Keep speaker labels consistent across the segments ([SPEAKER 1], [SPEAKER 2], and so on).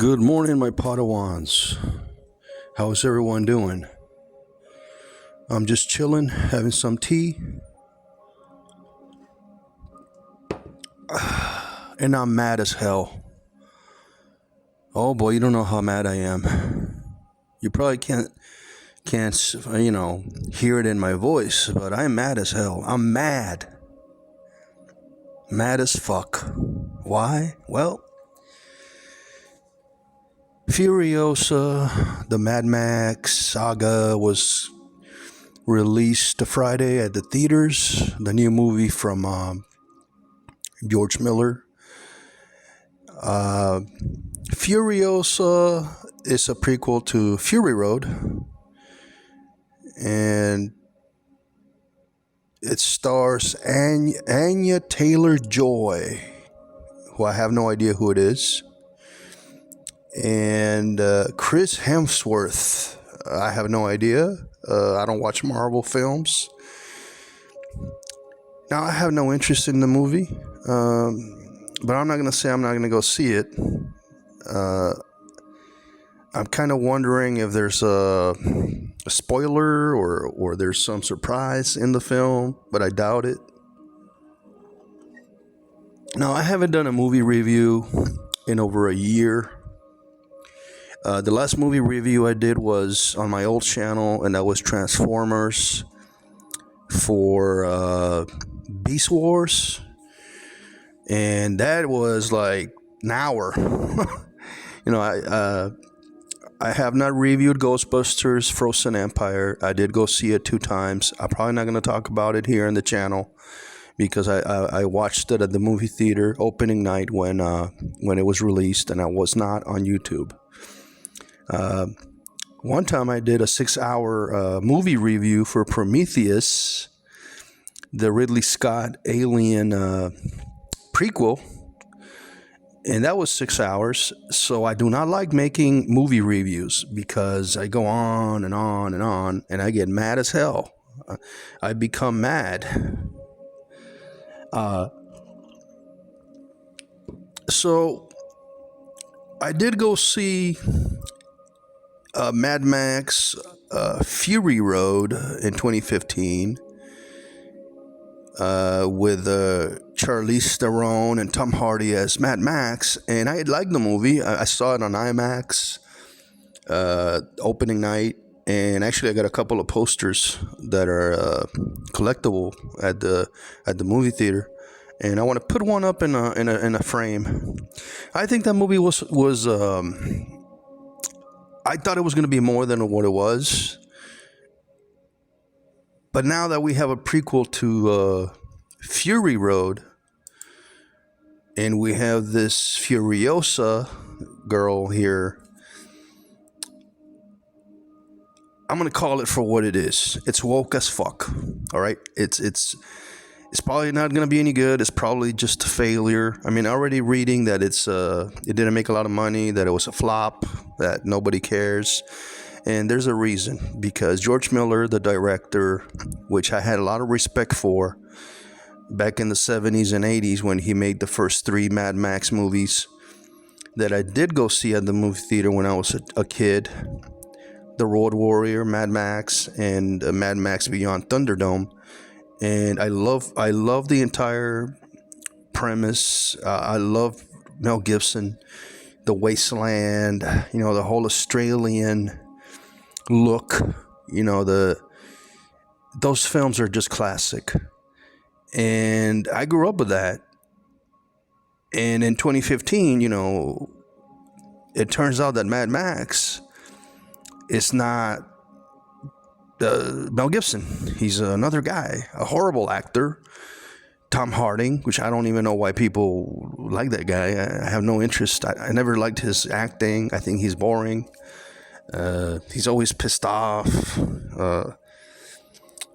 [SPEAKER 1] Good morning, my Padawans. How's everyone doing? I'm just chilling, having some tea, and I'm mad as hell. Oh boy, you don't know how mad I am. You probably can't hear it in my voice, but I'm mad as hell. I'm mad. Mad as fuck. Why? Well, Furiosa, the Mad Max Saga was released Friday at the theaters. The new movie from George Miller. Furiosa is a prequel to Fury Road, and it stars Anya Taylor-Joy, who I have no idea who it is, and Chris Hemsworth. I have no idea. I don't watch Marvel films. Now, I have no interest in the movie, but I'm not going to say I'm not going to go see it. I'm kind of wondering if there's a spoiler or there's some surprise in the film, but I doubt it. Now, I haven't done a movie review in over a year. The last movie review I did was on my old channel, and that was Transformers for Beast Wars, and that was like an hour. I have not reviewed Ghostbusters Frozen Empire. I did go see it 2 times. I'm probably not going to talk about it here in the channel because I watched it at the movie theater opening night when it was released, and I was not on YouTube. One time I did a 6-hour movie review for Prometheus, the Ridley Scott Alien prequel, and that was 6 hours. So I do not like making movie reviews because I go on and on and on, and I get mad as hell. I become mad. So I did go see Mad Max Fury Road in 2015 with Charlize Theron and Tom Hardy as Mad Max, and I liked the movie. I saw it on IMAX opening night, and actually I got a couple of posters that are collectible at the movie theater, and I want to put one up in a frame. I think that movie was I thought it was going to be more than what it was. But now that we have a prequel to Fury Road, and we have this Furiosa girl here, I'm going to call it for what it is. It's woke as fuck. All right? It's probably not going to be any good. It's probably just a failure. I mean, already reading that it didn't make a lot of money, that it was a flop, that nobody cares. And there's a reason, because George Miller, the director, which I had a lot of respect for back in the 70s and 80s when he made the first 3 Mad Max movies that I did go see at the movie theater when I was a kid, The Road Warrior, Mad Max, and Mad Max Beyond Thunderdome. And I love the entire premise. I love Mel Gibson, the wasteland, the whole Australian look. Those films are just classic. And I grew up with that. And in 2015, it turns out that Mad Max is not Mel Gibson. He's another guy, a horrible actor. Tom Hardy, which I don't even know why people like that guy. I have no interest. I never liked his acting. I think he's boring. He's always pissed off.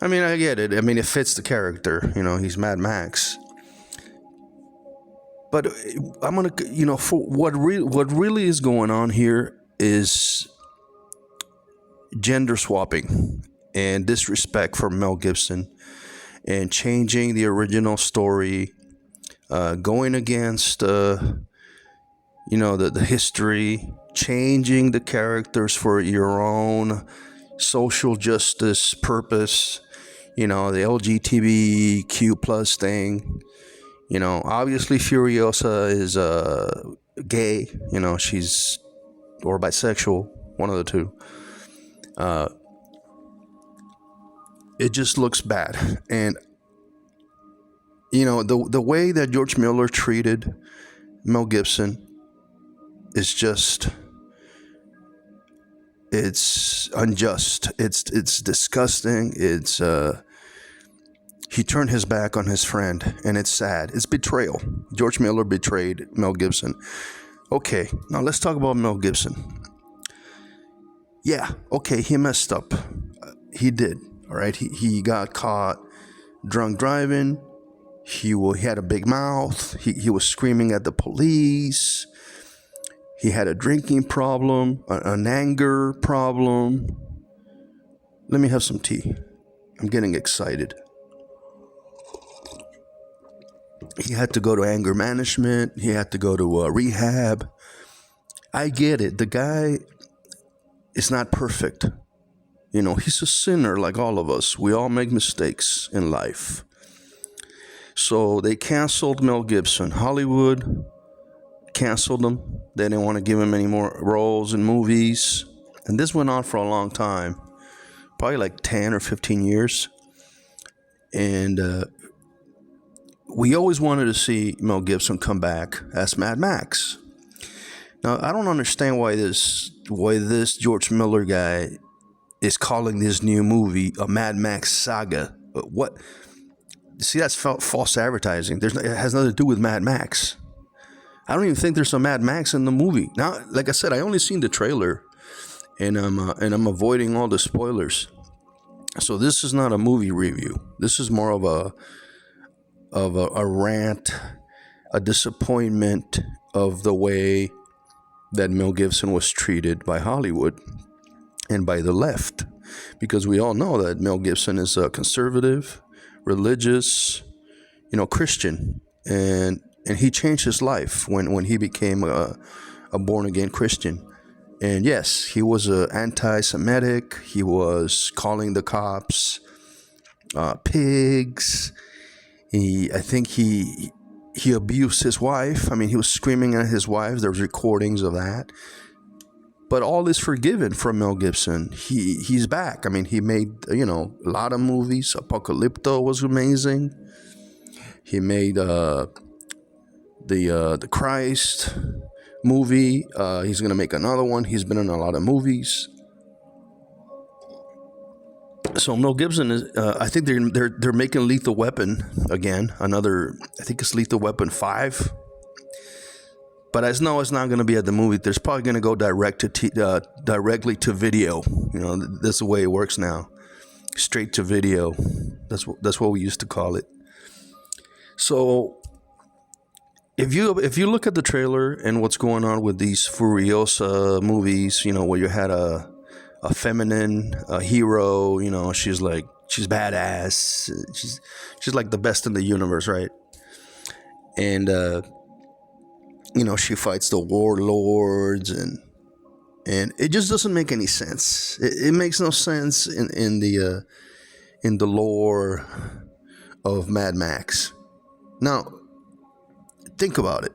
[SPEAKER 1] I mean, I get it. I mean, it fits the character. He's Mad Max. But I'm gonna, for what really is going on here is gender swapping and disrespect for Mel Gibson, and changing the original story, going against the history, changing the characters for your own social justice purpose, the LGBTQ plus thing. Obviously Furiosa is gay, she's, or bisexual, one of the two. It just looks bad. And the way that George Miller treated Mel Gibson is just, it's unjust. It's disgusting. It's he turned his back on his friend, and it's sad. It's betrayal. George Miller betrayed Mel Gibson. Okay, now let's talk about Mel Gibson. Yeah, okay, he messed up. He did. All right, he got caught drunk driving. He had a big mouth. He was screaming at the police. He had a drinking problem, an anger problem. Let me have some tea. I'm getting excited. He had to go to anger management. He had to go to rehab. I get it. The guy is not perfect. He's a sinner like all of us. We all make mistakes in life. So they canceled Mel Gibson. Hollywood canceled him. They didn't want to give him any more roles in movies. And this went on for a long time, probably like 10 or 15 years. And we always wanted to see Mel Gibson come back as Mad Max. Now, I don't understand why this George Miller guy is calling this new movie a Mad Max Saga. What? See, that's false advertising. It has nothing to do with Mad Max. I don't even think there's a Mad Max in the movie. Now, like I said, I only seen the trailer, and I'm avoiding all the spoilers. So this is not a movie review. This is more of a rant, a disappointment of the way that Mel Gibson was treated by Hollywood and by the left, because we all know that Mel Gibson is a conservative, religious, Christian, and he changed his life when he became a born again Christian. And yes, he was anti-Semitic. He was calling the cops pigs. I think he abused his wife. I mean, he was screaming at his wife. There's recordings of that. But all is forgiven from Mel Gibson. He's back. I mean, he made a lot of movies. Apocalypto was amazing. He made the Christ movie. He's gonna make another one. He's been in a lot of movies. So Mel Gibson is. I think they're making Lethal Weapon again. Another. I think it's Lethal Weapon 5. But I know it's not going to be at the movie. There's probably going to go directly to video. That's the way it works now. Straight to video. That's what we used to call it. So if you look at the trailer and what's going on with these Furiosa movies, where you had a feminine hero, she's badass. She's like the best in the universe, right? And she fights the warlords, and it just doesn't make any sense. It makes no sense in the lore of Mad Max. Now, think about it.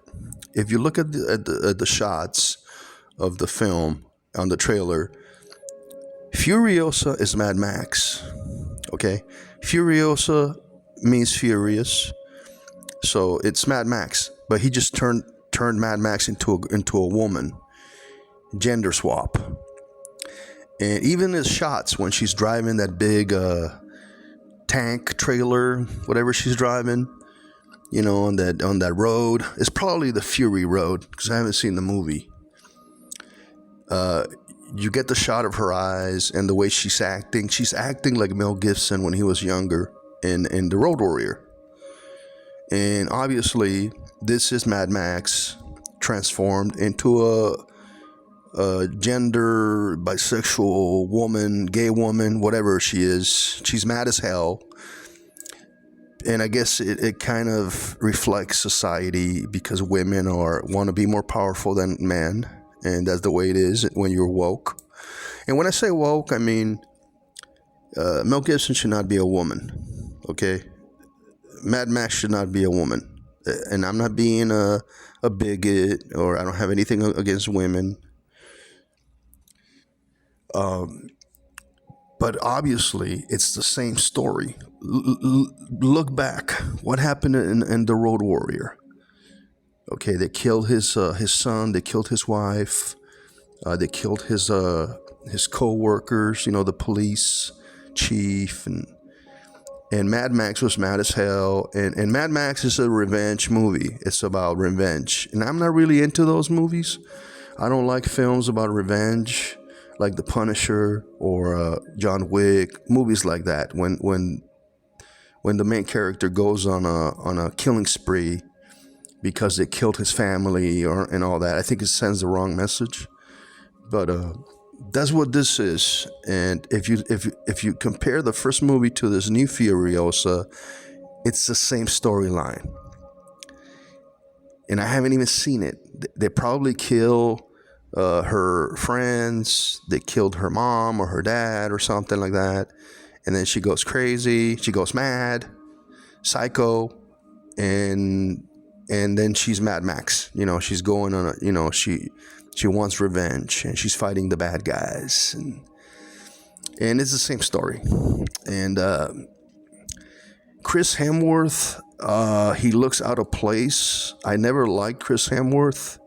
[SPEAKER 1] If you look at the shots of the film on the trailer, Furiosa is Mad Max. Okay, Furiosa means furious, so it's Mad Max. But he just turned Mad Max into a woman, gender swap. And even his shots when she's driving that big tank trailer, whatever she's driving, on that road, it's probably the Fury Road because I haven't seen the movie. You get the shot of her eyes and the way she's acting. She's acting like Mel Gibson when he was younger in The Road Warrior. And obviously, this is Mad Max transformed into a gender bisexual woman, gay woman, whatever she is. She's mad as hell. And I guess it kind of reflects society because women want to be more powerful than men, and that's the way it is when you're woke. And when I say woke, I mean Mel Gibson should not be a woman. Okay, Mad Max should not be a woman. And I'm not being a bigot, or I don't have anything against women. But obviously, it's the same story. Look back. What happened in The Road Warrior? Okay, they killed his son. They killed his wife. They killed his co-workers. You know, the police chief, and Mad Max was mad as hell. And Mad Max is a revenge movie. It's about revenge, and I'm not really into those movies. I don't like films about revenge, like The Punisher or John Wick, movies like that. When the main character goes on a killing spree because they killed his family and all that, I think it sends the wrong message. But that's what this is. And if you compare the first movie to this new Furiosa, it's the same storyline. And I haven't even seen it. They probably kill her friends. They killed her mom or her dad or something like that. And then she goes crazy. She goes mad, psycho, and then she's Mad Max. You know, she's going on a, you know, she wants revenge, and she's fighting the bad guys, and it's the same story. And Chris Hemsworth, he looks out of place. I never liked Chris Hemsworth.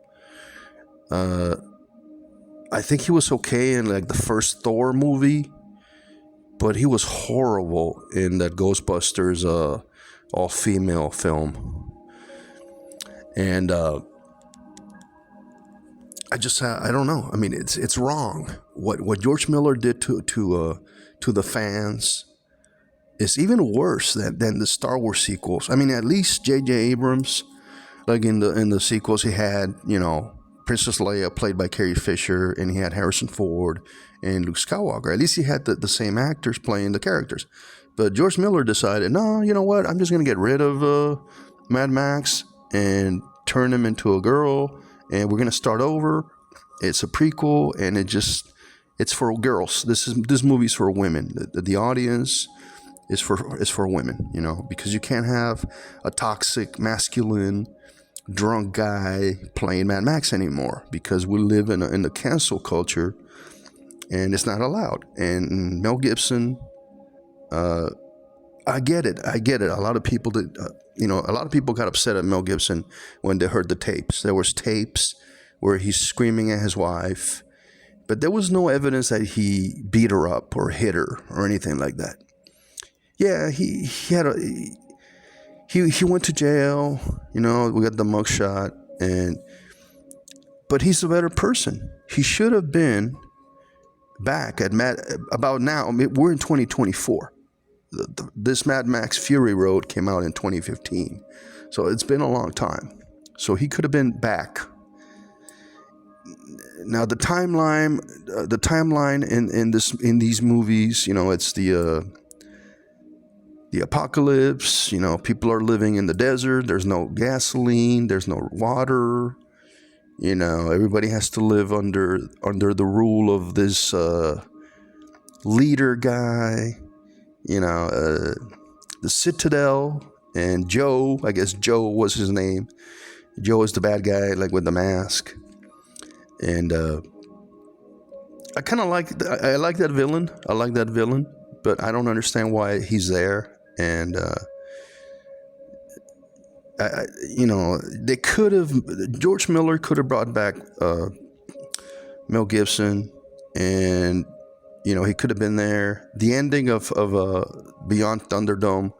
[SPEAKER 1] I think he was okay in like the first Thor movie, but he was horrible in that Ghostbusters all-female film. And I don't know. I mean, it's wrong. What George Miller did to the fans is even worse than the Star Wars sequels. I mean, at least J.J. Abrams, like in the sequels, he had, you know, Princess Leia played by Carrie Fisher, and he had Harrison Ford and Luke Skywalker. At least he had the same actors playing the characters. But George Miller decided, no, you know what? I'm just going to get rid of Mad Max and turn him into a girl, and we're going to start over. It's a prequel, and it's for girls. This movie's for women. The audience is for women, you know, because you can't have a toxic, masculine, drunk guy playing Mad Max anymore, because we live in the cancel culture, and it's not allowed. And Mel Gibson, I get it. A lot of people got upset at Mel Gibson when they heard the tapes. There was tapes where he's screaming at his wife, but there was no evidence that he beat her up or hit her or anything like that. Yeah, he went to jail. You know, we got the mugshot, but he's a better person. He should have been back at about now. I mean, we're in 2024. This Mad Max Fury Road came out in 2015, so it's been a long time. So he could have been back. Now the timeline in these movies, you know, it's the apocalypse. You know, people are living in the desert. There's no gasoline. There's no water. You know, everybody has to live under the rule of this leader guy. You know, the Citadel, and Joe, I guess Joe was his name. Joe is the bad guy, like with the mask. And I kind of like that villain. I like that villain, but I don't understand why he's there. And you know, George Miller could have brought back Mel Gibson, and you know, he could have been there. The ending of Beyond Thunderdome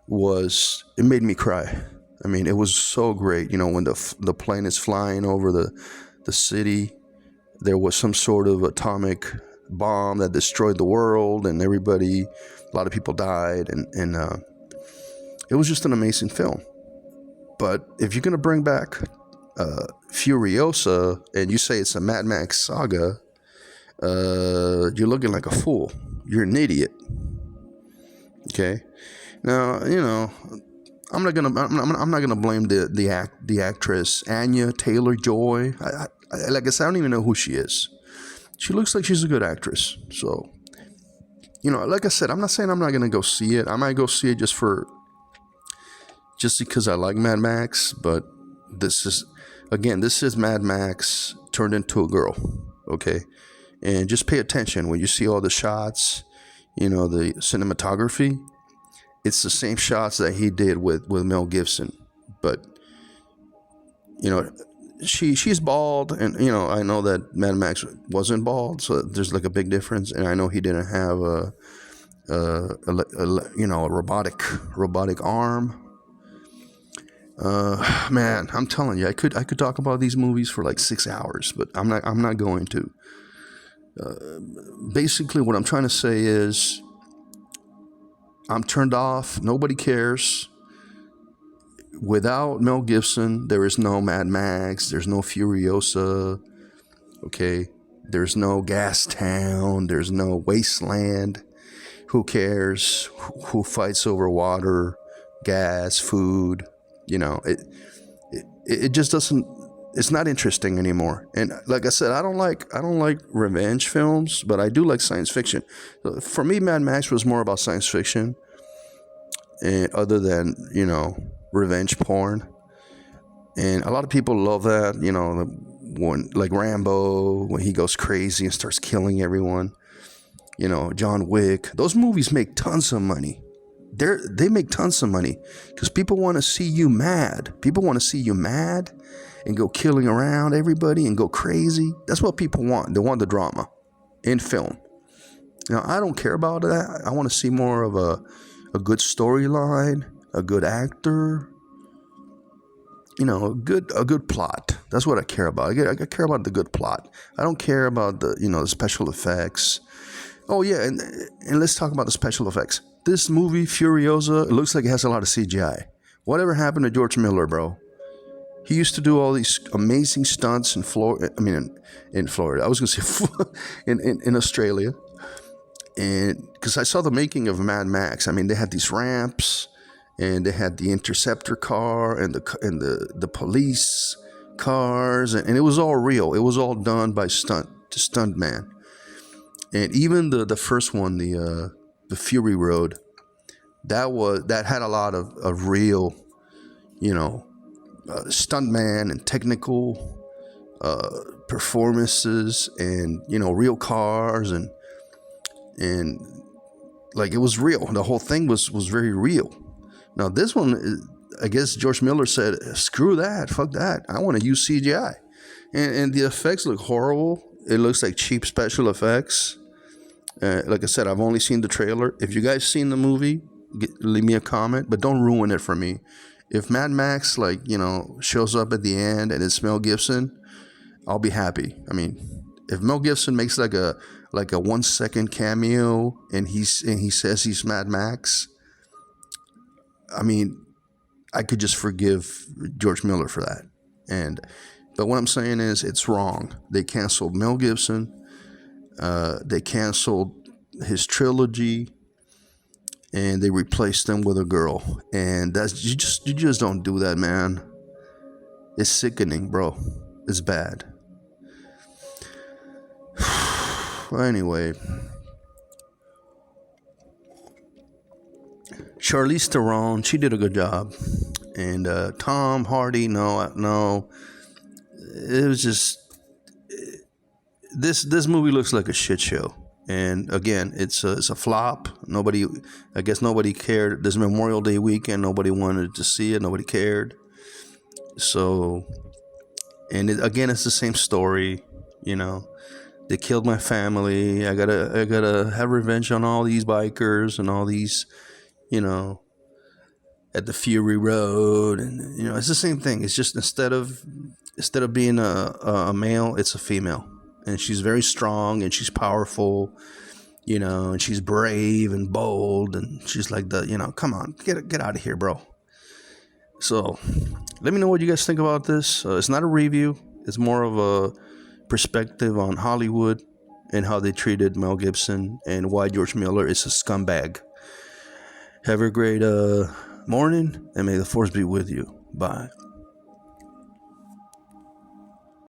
[SPEAKER 1] it made me cry. I mean, it was so great. You know, when the plane is flying over the city, there was some sort of atomic bomb that destroyed the world, and a lot of people died, and it was just an amazing film. But if you're gonna bring back Furiosa and you say it's a Mad Max Saga, you're looking like a fool. You're an idiot. Okay. Now, I'm not gonna blame the actress Anya Taylor Joy. Like I said, I don't even know who she is. She looks like she's a good actress. So, like I said, I'm not saying I'm not gonna go see it. I might go see it just because I like Mad Max. But this is Mad Max turned into a girl. Okay, and just pay attention when you see all the shots. The cinematography. It's the same shots that he did with Mel Gibson, but you know she's bald, and I know that Mad Max wasn't bald, so there's like a big difference. And I know he didn't have a robotic arm. Man, I'm telling you, I could talk about these movies for like 6 hours, but I'm not going to. Basically, what I'm trying to say is I'm turned off. Nobody cares. Without Mel Gibson, there is no Mad Max. There's no Furiosa. Okay. There's no Gas Town. There's no Wasteland. Who cares? Who fights over water, gas, food? It just doesn't. It's not interesting anymore. And like I said, I don't like revenge films, but I do like science fiction. For me, Mad Max was more about science fiction, and other than revenge porn. And a lot of people love that. When like Rambo, when he goes crazy and starts killing everyone. John Wick. Those movies make tons of money. They make tons of money because people want to see you mad. People want to see you mad and go killing around everybody and go crazy. That's what people want. They want the drama in film. I don't care about that. I want to see more of a good storyline, a good actor, a good plot. That's what I care about. I care about the good plot. I don't care about the special effects. Oh yeah, and let's talk about the special effects. This movie Furiosa, it looks like it has a lot of CGI. Whatever happened to George Miller, bro? He used to do all these amazing stunts in Florida. I mean, in Florida. I was gonna say in Australia, and because I saw the making of Mad Max. I mean, they had these ramps, and they had the interceptor car and the police cars, and it was all real. It was all done by stunt man. And even the first one, the Fury Road, that had a lot of real, stuntman and technical performances, and real cars, and like it was real. The whole thing was very real. Now this one, I guess George Miller said, "Screw that, fuck that. I want to use CGI," and the effects look horrible. It looks like cheap special effects. Like I said, I've only seen the trailer. If you guys seen the movie, leave me a comment, but don't ruin it for me. If Mad Max shows up at the end and it's Mel Gibson, I'll be happy. I mean, if Mel Gibson makes like a 1 second cameo and he says he's Mad Max, I mean, I could just forgive George Miller for that. But what I'm saying is, it's wrong. They canceled Mel Gibson. They canceled his trilogy, and they replaced him with a girl. And you just don't do that, man. It's sickening, bro. It's bad. Well, anyway, Charlize Theron, she did a good job, and Tom Hardy, no, it was just this movie looks like a shit show. And again, it's a flop. I guess nobody cared. This Memorial Day weekend, nobody wanted to see it. Nobody cared. So, and again, it's the same story. They killed my family. I gotta have revenge on all these bikers and all these, at the Fury Road, and it's the same thing. It's just instead of being a male, it's a female. And she's very strong, and she's powerful, and she's brave and bold, and she's like come on, get out of here, bro. So, let me know what you guys think about this. It's not a review. It's more of a perspective on Hollywood and how they treated Mel Gibson and why George Miller is a scumbag. Have a great morning, and may the force be with you. Bye.